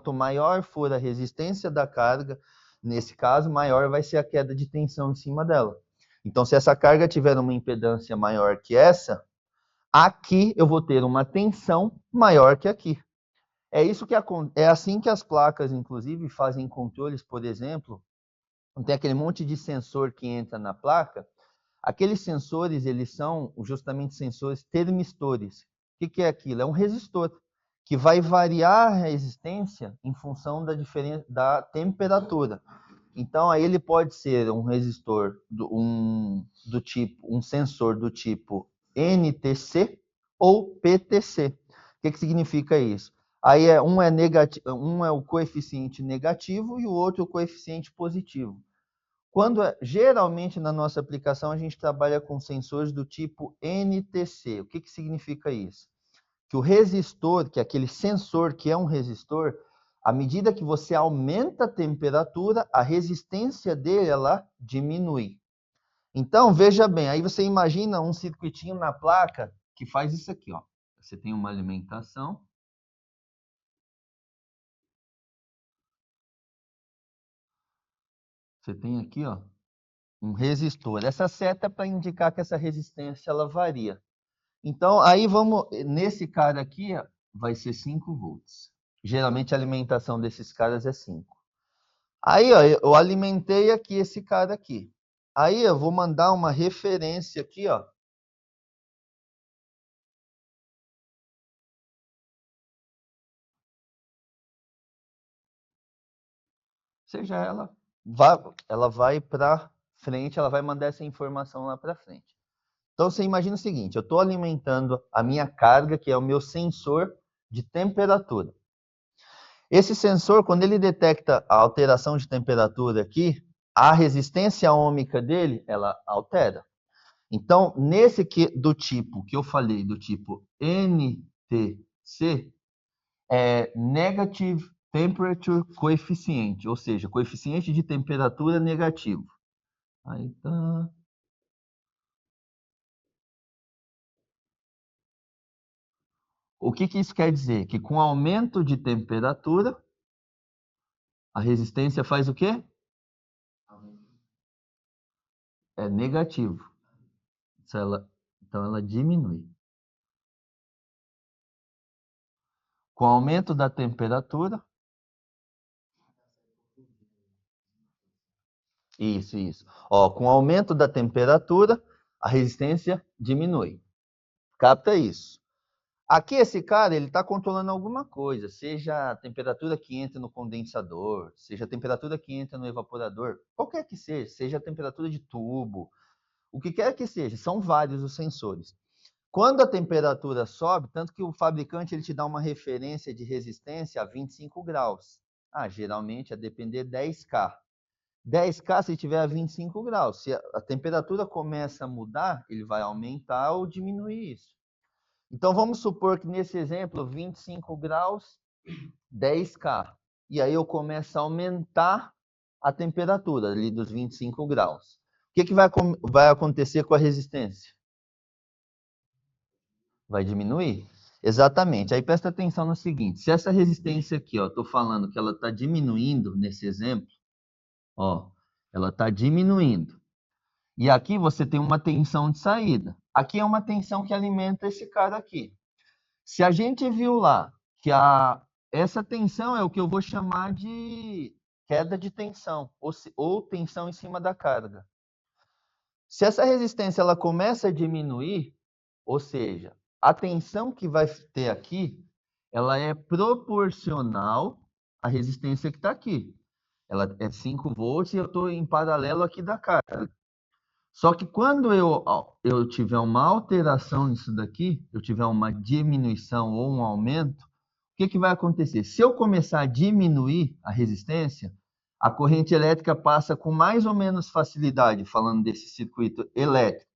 quanto maior for a resistência da carga, nesse caso, maior vai ser a queda de tensão em cima dela. Então, se essa carga tiver uma impedância maior que essa, aqui eu vou ter uma tensão maior que aqui. É assim que as placas, inclusive, fazem controles, por exemplo, tem aquele monte de sensor que entra na placa. Aqueles sensores, eles são justamente sensores termistores. O que é aquilo? É um resistor que vai variar a resistência em função da diferença da temperatura. Então, aí ele pode ser um resistor um sensor do tipo NTC ou PTC. O que significa isso? Aí um é o coeficiente negativo e o outro o coeficiente positivo. Geralmente na nossa aplicação a gente trabalha com sensores do tipo NTC. O que significa isso? Que o resistor, que é aquele sensor que é um resistor, à medida que você aumenta a temperatura, a resistência dele ela diminui. Então, veja bem, aí você imagina um circuitinho na placa que faz isso aqui, ó. Você tem uma alimentação. Você tem aqui, ó, um resistor. Essa seta é para indicar que essa resistência ela varia. Então, aí nesse cara aqui, ó, vai ser 5 volts. Geralmente a alimentação desses caras é 5. Aí, ó, eu alimentei aqui esse cara aqui. Aí eu vou mandar uma referência aqui, ó. Seja ela vai para frente, ela vai mandar essa informação lá para frente. Então você imagina o seguinte, eu estou alimentando a minha carga, que é o meu sensor de temperatura. Esse sensor, quando ele detecta a alteração de temperatura aqui, a resistência ôhmica dele, ela altera. Então, nesse do tipo que eu falei, do tipo NTC, é Negative Temperature Coefficient, ou seja, coeficiente de temperatura negativo. Aí tá. O que isso quer dizer? Que com aumento de temperatura, a resistência faz o quê? É negativo. Então ela diminui. Com aumento da temperatura. Isso. Ó, com aumento da temperatura, a resistência diminui. Capta isso. Aqui esse cara, ele está controlando alguma coisa, seja a temperatura que entra no condensador, seja a temperatura que entra no evaporador, qualquer que seja a temperatura de tubo, o que quer que seja, são vários os sensores. Quando a temperatura sobe, tanto que o fabricante ele te dá uma referência de resistência a 25 graus. Geralmente, a depender 10K. 10K se tiver a 25 graus. Se a temperatura começa a mudar, ele vai aumentar ou diminuir isso. Então, vamos supor que nesse exemplo, 25 graus, 10K. E aí eu começo a aumentar a temperatura ali dos 25 graus. O que vai acontecer com a resistência? Vai diminuir? Exatamente. Aí presta atenção no seguinte, se essa resistência aqui, ó, estou falando que ela está diminuindo nesse exemplo, ó, ela está diminuindo. E aqui você tem uma tensão de saída. Aqui é uma tensão que alimenta esse cara aqui. Se a gente viu lá que essa tensão é o que eu vou chamar de queda de tensão, ou tensão em cima da carga. Se essa resistência ela começa a diminuir, ou seja, a tensão que vai ter aqui, ela é proporcional à resistência que está aqui. Ela é 5 volts e eu estou em paralelo aqui da carga. Só que quando eu tiver uma alteração nisso daqui, eu tiver uma diminuição ou um aumento, o que vai acontecer? Se eu começar a diminuir a resistência, a corrente elétrica passa com mais ou menos facilidade, falando desse circuito elétrico,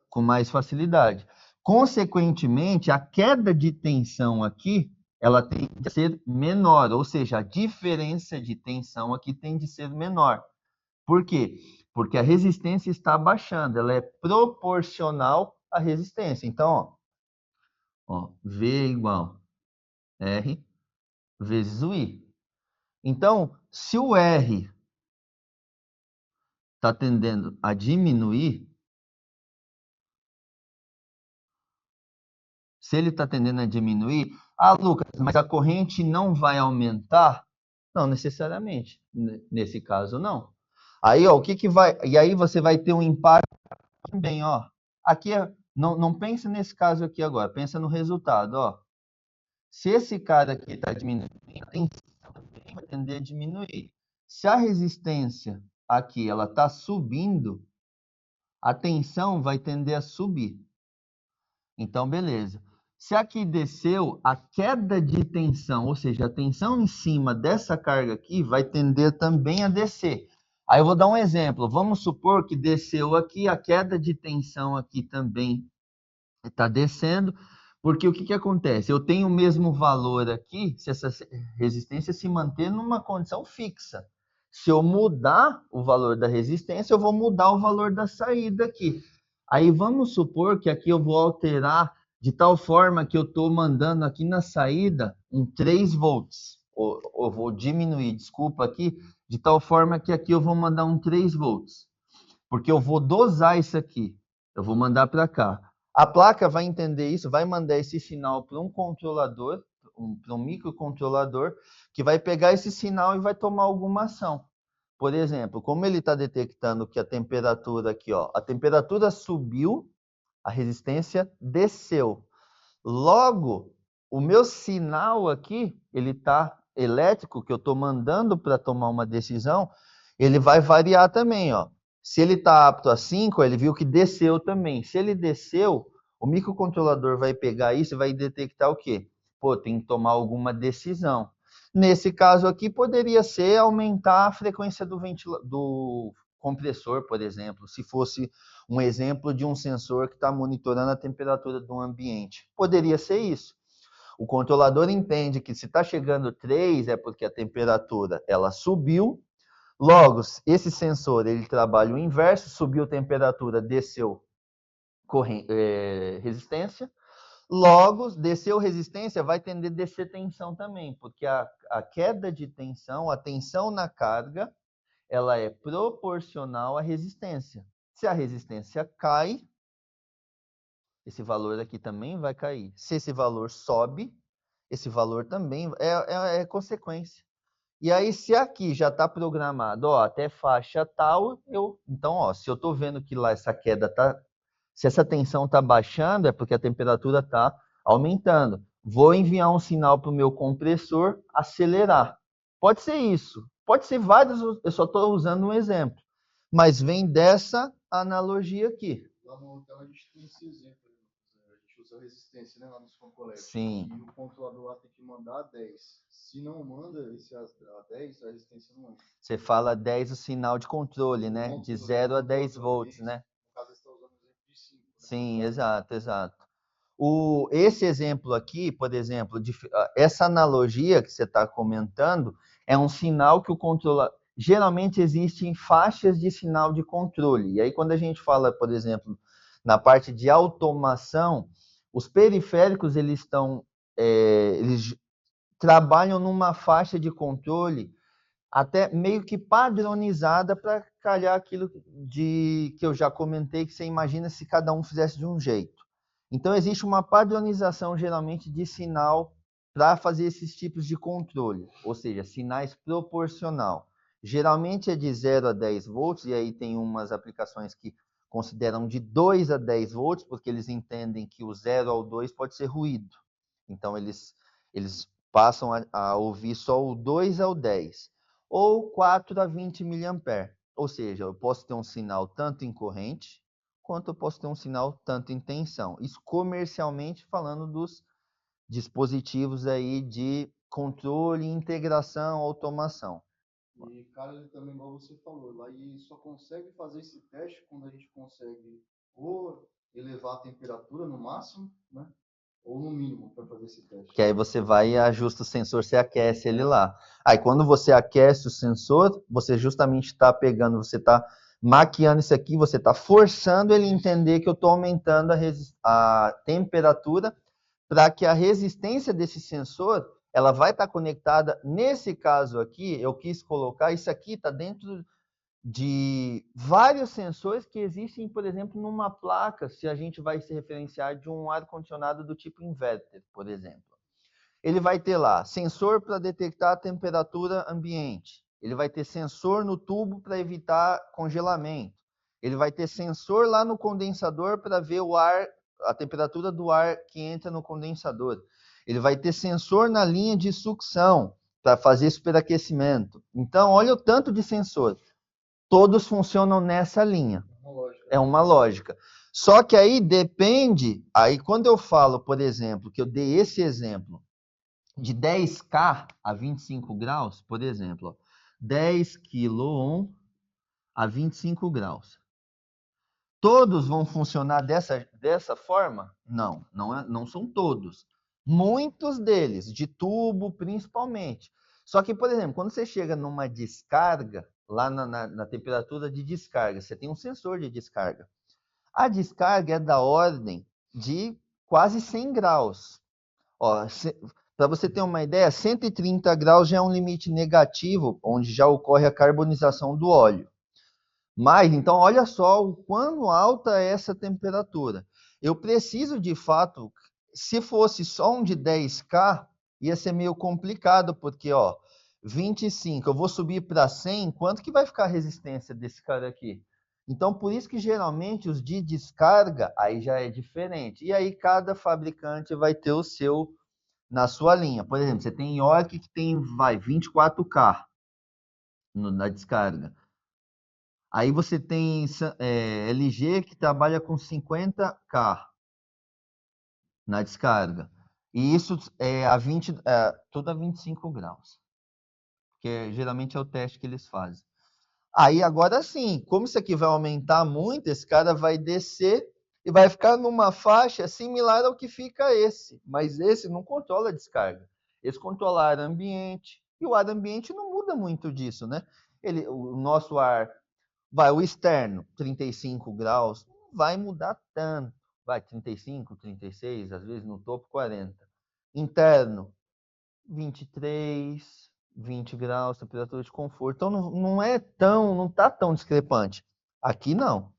com mais facilidade. Consequentemente, a queda de tensão aqui, ela tende a ser menor, ou seja, a diferença de tensão aqui tende a ser menor. Por quê? Porque a resistência está baixando, ela é proporcional à resistência. Então, ó, V igual R vezes o I. Então, se o R está tendendo a diminuir, se ele está tendendo a diminuir, Lucas, mas a corrente não vai aumentar? Não necessariamente. Nesse caso, não. Aí, ó, o que vai... E aí você vai ter um impacto também, ó. Aqui, não pensa nesse caso aqui agora, pensa no resultado, ó. Se esse cara aqui está diminuindo, a tensão também vai tender a diminuir. Se a resistência aqui ela está subindo, a tensão vai tender a subir. Então, beleza. Se aqui desceu, a queda de tensão, ou seja, a tensão em cima dessa carga aqui, vai tender também a descer. Aí eu vou dar um exemplo. Vamos supor que desceu aqui, a queda de tensão aqui também está descendo, porque o que acontece? Eu tenho o mesmo valor aqui, se essa resistência se manter numa condição fixa. Se eu mudar o valor da resistência, eu vou mudar o valor da saída aqui. Aí vamos supor que aqui eu vou alterar de tal forma que eu estou mandando aqui na saída um 3 volts. Ou vou diminuir, desculpa aqui, de tal forma que aqui eu vou mandar um 3 volts. Porque eu vou dosar isso aqui. Eu vou mandar para cá. A placa vai entender isso, vai mandar esse sinal para um controlador, para um microcontrolador, que vai pegar esse sinal e vai tomar alguma ação. Por exemplo, como ele está detectando que a temperatura aqui, ó, a temperatura subiu, a resistência desceu. Logo, o meu sinal aqui, ele está elétrico, que eu estou mandando para tomar uma decisão, ele vai variar também, ó. Se ele está apto a 5, ele viu que desceu também. Se ele desceu, o microcontrolador vai pegar isso e vai detectar o quê? Pô, tem que tomar alguma decisão. Nesse caso aqui, poderia ser aumentar a frequência do compressor, por exemplo, se fosse um exemplo de um sensor que está monitorando a temperatura do ambiente. Poderia ser isso. O controlador entende que se está chegando 3 é porque a temperatura ela subiu. Logo, esse sensor ele trabalha o inverso, subiu a temperatura, desceu resistência. Logo, desceu resistência, vai tender a descer tensão também, porque a queda de tensão, a tensão na carga, ela é proporcional à resistência. Se a resistência cai, esse valor aqui também vai cair. Se esse valor sobe, esse valor também é consequência. E aí, se aqui já está programado, ó, até faixa tal, então, ó, se eu estou vendo que lá essa queda se essa tensão está baixando, é porque a temperatura está aumentando. Vou enviar um sinal para o meu compressor acelerar. Pode ser isso, pode ser vários, eu só estou usando um exemplo. Mas vem dessa analogia aqui. Lá no hotel a gente tem esse exemplo. A gente usa resistência, né, lá no São Colégio. Sim. E o controlador lá tem que mandar 10. Se não manda esse a 10, a resistência não entra. Você fala 10 o sinal de controle, né? De 0 a 10 volts, né? No caso, você está usando o exemplo de 5. Né? Sim, exato, exato. Esse exemplo aqui, por exemplo, essa analogia que você está comentando, é um sinal que o controlador... Geralmente existem faixas de sinal de controle. E aí, quando a gente fala, por exemplo, na parte de automação, os periféricos eles trabalham numa faixa de controle até meio que padronizada para calhar aquilo que eu já comentei, que você imagina se cada um fizesse de um jeito. Então, existe uma padronização, geralmente, de sinal para fazer esses tipos de controle, ou seja, sinais proporcional. Geralmente é de 0 a 10 volts, e aí tem umas aplicações que consideram de 2 a 10 volts, porque eles entendem que o 0 ao 2 pode ser ruído. Então, eles passam a ouvir só o 2 ao 10 ou 4 a 20 mA. Ou seja, eu posso ter um sinal tanto em corrente, quanto eu posso ter um sinal tanto em tensão. Isso comercialmente falando dos dispositivos aí de controle, integração, automação. E, cara, ele também, igual você falou, lá e só consegue fazer esse teste quando a gente consegue ou elevar a temperatura no máximo, né? Ou no mínimo para fazer esse teste. Que aí você vai e ajusta o sensor, você aquece ele lá. Aí quando você aquece o sensor, você justamente está pegando, você está maquiando isso aqui, você está forçando ele a entender que eu estou aumentando a temperatura para que a resistência desse sensor ela vai estar conectada. Nesse caso aqui, eu quis colocar, isso aqui está dentro de vários sensores que existem, por exemplo, numa placa, se a gente vai se referenciar de um ar-condicionado do tipo inverter, por exemplo. Ele vai ter lá sensor para detectar a temperatura ambiente. Ele vai ter sensor no tubo para evitar congelamento. Ele vai ter sensor lá no condensador para ver o ar, a temperatura do ar que entra no condensador. Ele vai ter sensor na linha de sucção para fazer superaquecimento. Então, olha o tanto de sensor. Todos funcionam nessa linha. É uma lógica. Só que aí depende, aí quando eu falo, por exemplo, que eu dei esse exemplo de 10K a 25 graus, por exemplo, 10 kΩ a 25 graus. Todos vão funcionar dessa forma? Não, não são todos. Muitos deles, de tubo principalmente. Só que, por exemplo, quando você chega numa descarga, lá na temperatura de descarga, você tem um sensor de descarga. A descarga é da ordem de quase 100 graus. Para você ter uma ideia, 130 graus já é um limite negativo, onde já ocorre a carbonização do óleo. Mas, então, olha só o quão alta é essa temperatura. Eu preciso, de fato, se fosse só um de 10K, ia ser meio complicado, porque, 25, eu vou subir para 100, quanto que vai ficar a resistência desse cara aqui? Então, por isso que geralmente os de descarga, aí já é diferente. E aí cada fabricante vai ter o seu na sua linha. Por exemplo, você tem York que tem, 24K na descarga. Aí você tem LG que trabalha com 50K na descarga. E isso é tudo a 25 graus. Que geralmente é o teste que eles fazem. Aí agora sim, como isso aqui vai aumentar muito, esse cara vai descer e vai ficar numa faixa similar ao que fica esse. Mas esse não controla a descarga. Esse controla ar ambiente. E o ar ambiente não muda muito disso, né? O nosso ar o externo, 35 graus, não vai mudar tanto. Vai 35, 36, às vezes no topo 40. Interno, 23, 20 graus, temperatura de conforto. Então não está tão discrepante. Aqui não.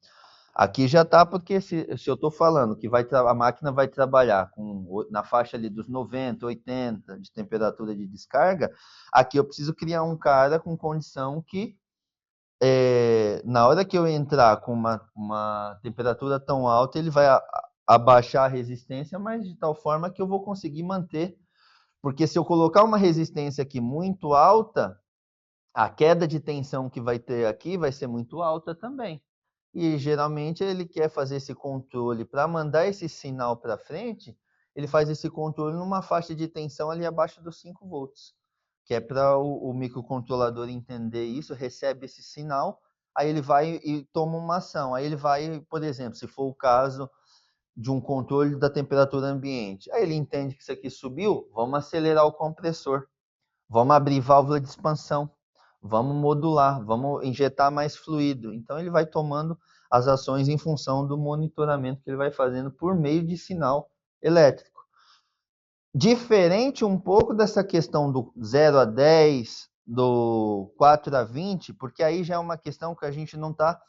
Aqui já está porque se eu estou falando que a máquina vai trabalhar na faixa ali dos 90, 80 de temperatura de descarga, aqui eu preciso criar um cara com condição que na hora que eu entrar com uma temperatura tão alta, ele vai abaixar a resistência, mas de tal forma que eu vou conseguir manter. Porque se eu colocar uma resistência aqui muito alta, a queda de tensão que vai ter aqui vai ser muito alta também. E geralmente ele quer fazer esse controle para mandar esse sinal para frente, ele faz esse controle numa faixa de tensão ali abaixo dos 5 volts, que é para o microcontrolador entender isso, recebe esse sinal, aí ele vai e toma uma ação. Aí ele vai, por exemplo, se for o caso de um controle da temperatura ambiente, aí ele entende que isso aqui subiu, vamos acelerar o compressor, vamos abrir válvula de expansão, vamos modular, vamos injetar mais fluido. Então ele vai tomando as ações em função do monitoramento que ele vai fazendo por meio de sinal elétrico. Diferente um pouco dessa questão do 0 a 10, do 4 a 20, porque aí já é uma questão que a gente não está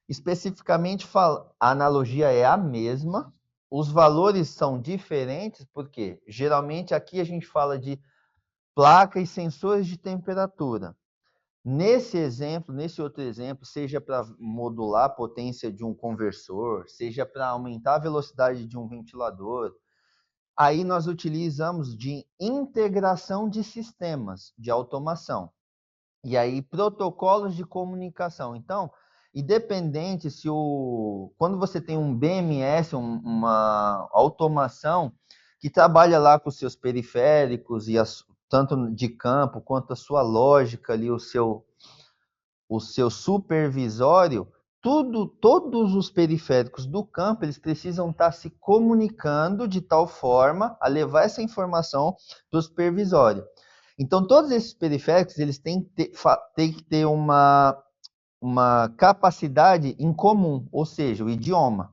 especificamente falando. A analogia é a mesma, os valores são diferentes, porque geralmente aqui a gente fala de placa e sensores de temperatura. Nesse outro exemplo, seja para modular a potência de um conversor, seja para aumentar a velocidade de um ventilador, aí nós utilizamos de integração de sistemas de automação. E aí protocolos de comunicação. Então, independente quando você tem um BMS, uma automação que trabalha lá com os seus periféricos e tanto de campo quanto a sua lógica ali, o seu supervisório, todos os periféricos do campo, eles precisam estar se comunicando de tal forma a levar essa informação para o supervisório. Então, todos esses periféricos, eles têm que ter uma capacidade em comum, ou seja, o idioma.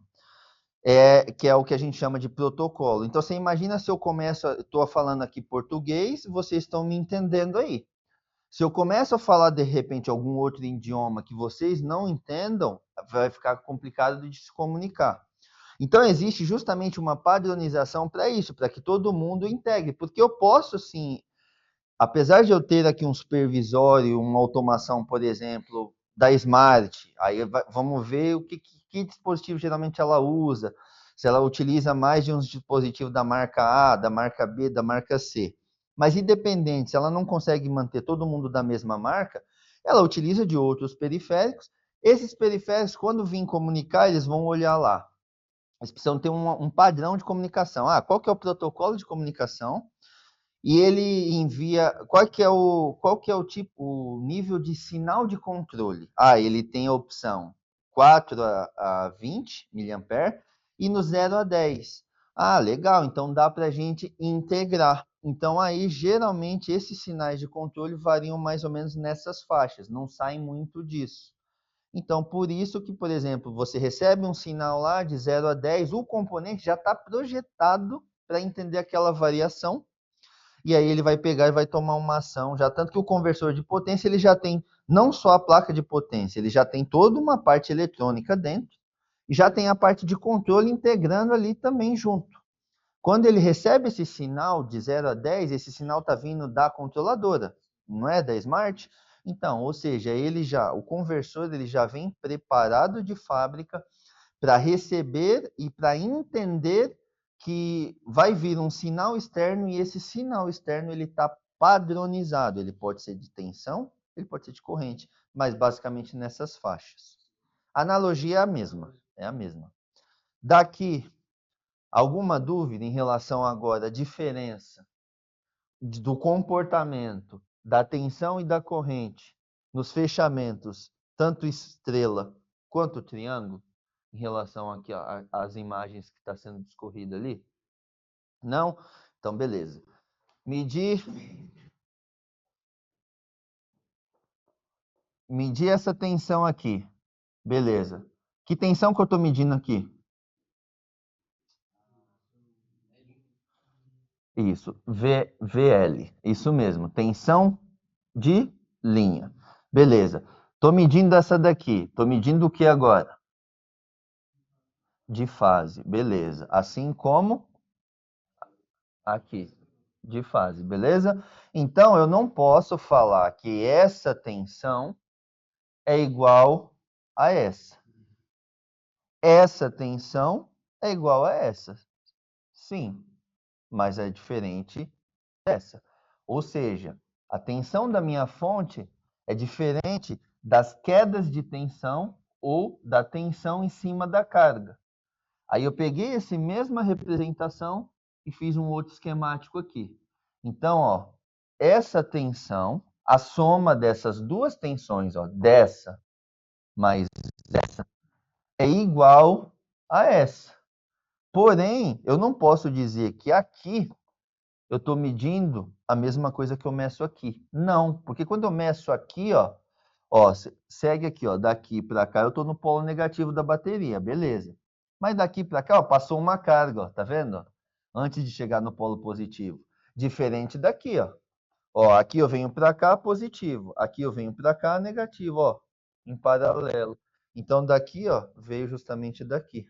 que é o que a gente chama de protocolo. Então, você imagina se eu começo, estou falando aqui português, vocês estão me entendendo aí. Se eu começo a falar, de repente, algum outro idioma que vocês não entendam, vai ficar complicado de se comunicar. Então, existe justamente uma padronização para isso, para que todo mundo integre. Porque eu posso, sim, apesar de eu ter aqui um supervisório, uma automação, por exemplo, da Smart, aí vamos ver que dispositivo geralmente ela usa, se ela utiliza mais de um dispositivo da marca A, da marca B, da marca C. Mas independente, se ela não consegue manter todo mundo da mesma marca, ela utiliza de outros periféricos. Esses periféricos, quando vir comunicar, eles vão olhar lá. Eles precisam ter um padrão de comunicação. Qual que é o protocolo de comunicação? E ele envia. Qual que é o tipo, o nível de sinal de controle? Ele tem a opção 4 a 20 mA e no 0 a 10. Legal, então dá para a gente integrar. Então aí geralmente esses sinais de controle variam mais ou menos nessas faixas, não saem muito disso. Então, por isso que, por exemplo, você recebe um sinal lá de 0 a 10, o componente já está projetado para entender aquela variação, e aí ele vai pegar e vai tomar uma ação, já tanto que o conversor de potência, ele já tem não só a placa de potência, ele já tem toda uma parte eletrônica dentro, e já tem a parte de controle integrando ali também junto. Quando ele recebe esse sinal de 0 a 10, esse sinal está vindo da controladora, não é da Smart? Então, ou seja, o conversor ele já vem preparado de fábrica para receber e para entender que vai vir um sinal externo e esse sinal externo ele está padronizado. Ele pode ser de tensão, ele pode ser de corrente, mas basicamente nessas faixas. A analogia é a mesma, Daqui, alguma dúvida em relação agora à diferença do comportamento da tensão e da corrente nos fechamentos, tanto estrela quanto triângulo, em relação aqui às imagens que está sendo discorrida ali? Não? Então, beleza. Medir essa tensão aqui. Beleza. Que tensão que eu estou medindo aqui? Isso, VL. Isso mesmo, tensão de linha. Beleza. Estou medindo essa daqui. Estou medindo o que agora? De fase. Beleza. Assim como aqui, de fase. Beleza? Então, eu não posso falar que essa tensão é igual a essa. Essa tensão é igual a essa. Sim, mas é diferente dessa. Ou seja, a tensão da minha fonte é diferente das quedas de tensão ou da tensão em cima da carga. Aí eu peguei essa mesma representação e fiz um outro esquemático aqui. Então, ó, essa tensão, a soma dessas duas tensões, ó, dessa mais essa, é igual a essa. Porém, eu não posso dizer que aqui eu estou medindo a mesma coisa que eu meço aqui. Não, porque quando eu meço aqui, ó, segue aqui, ó, daqui para cá eu estou no polo negativo da bateria, beleza. Mas daqui para cá, ó, passou uma carga, ó, tá vendo? Antes de chegar no polo positivo. Diferente daqui, ó. Ó, aqui eu venho para cá, positivo. Aqui eu venho para cá, negativo, ó, em paralelo. Então daqui, ó, veio justamente daqui.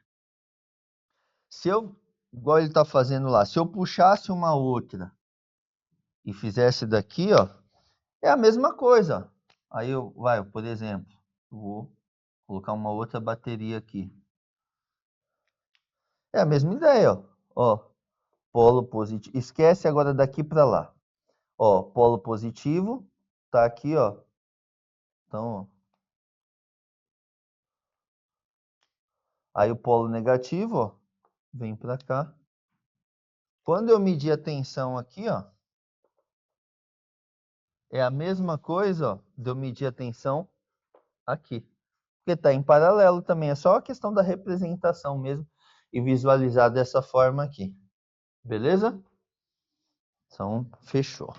Se eu, igual ele está fazendo lá, se eu puxasse uma outra e fizesse daqui, ó, é a mesma coisa. Aí por exemplo, vou colocar uma outra bateria aqui. É a mesma ideia, ó. Polo positivo. Esquece agora daqui para lá. Ó, polo positivo tá aqui, ó. Então, ó. Aí o polo negativo, ó, vem para cá. Quando eu medir a tensão aqui, ó, é a mesma coisa, ó, de eu medir a tensão aqui. Porque está em paralelo também, é só a questão da representação mesmo e visualizar dessa forma aqui. Beleza? Então, fechou.